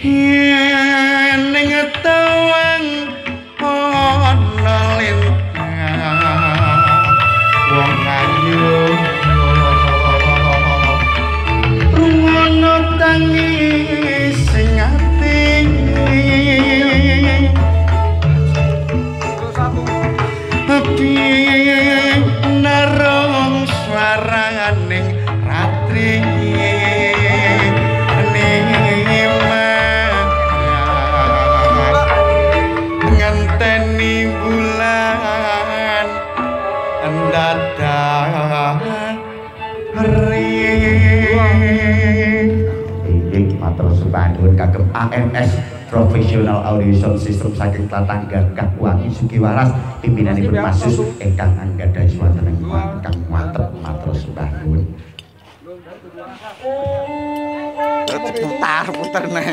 ning tawang ana lintang wong ayu rungono tangi sing ati api narong swaraning ratri ngenteni bulan dadak inggih matur suwun kagem AMS Professional Audio Sound System saking Tlatangga Kakuwangi Sukiwaras pimpinanipun Masus ingkang anggadhahi swanten ingkang mantep matur suwun putar-putar neng